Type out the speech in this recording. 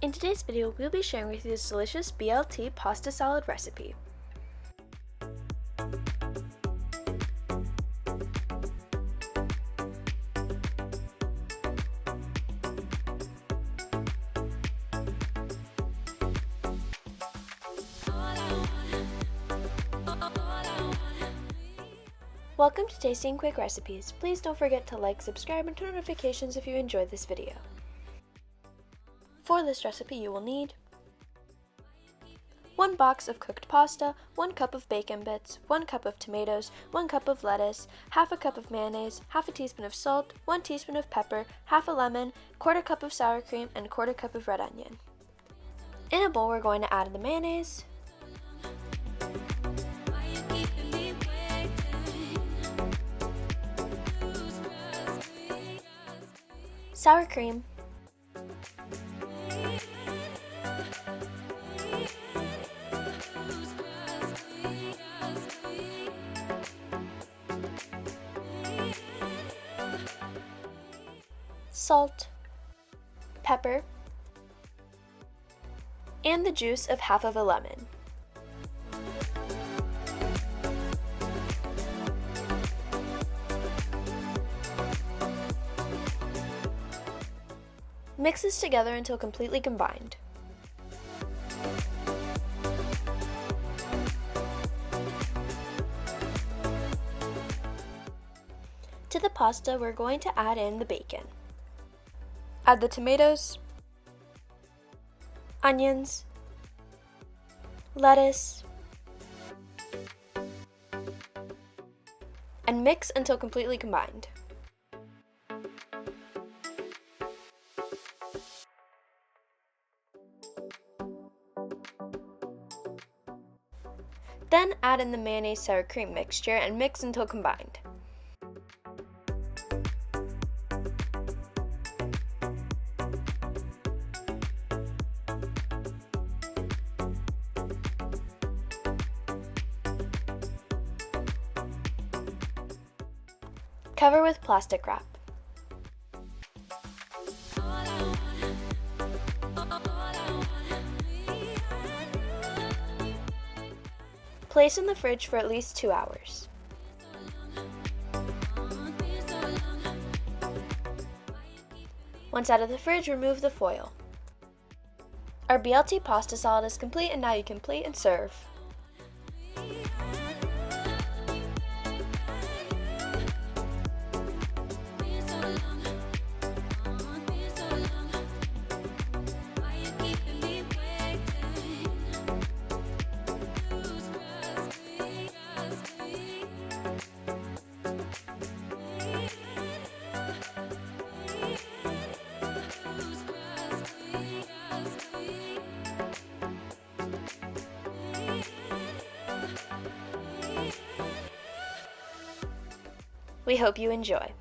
In today's video, we'll be sharing with you this delicious BLT pasta salad recipe. Welcome to Tasty and Quick Recipes. Please don't forget to like, subscribe, and turn on notifications if you enjoyed this video. For this recipe, you will need 1 box of cooked pasta, 1 cup of bacon bits, 1 cup of tomatoes, 1 cup of lettuce, half a cup of mayonnaise, half a teaspoon of salt, 1 teaspoon of pepper, half a lemon, 1/4 cup of sour cream, and 1/4 cup of red onion. In a bowl, we're going to add the mayonnaise, sour cream, salt, pepper, and the juice of half of a lemon. Mix this together until completely combined. To the pasta, we're going to add in the bacon. Add the tomatoes, onions, lettuce, and mix until completely combined. Then add in the mayonnaise sour cream mixture and mix until combined. Cover with plastic wrap. Place in the fridge for at least 2 hours. Once out of the fridge, remove the foil. Our BLT pasta salad is complete, and now you can plate and serve. We hope you enjoy.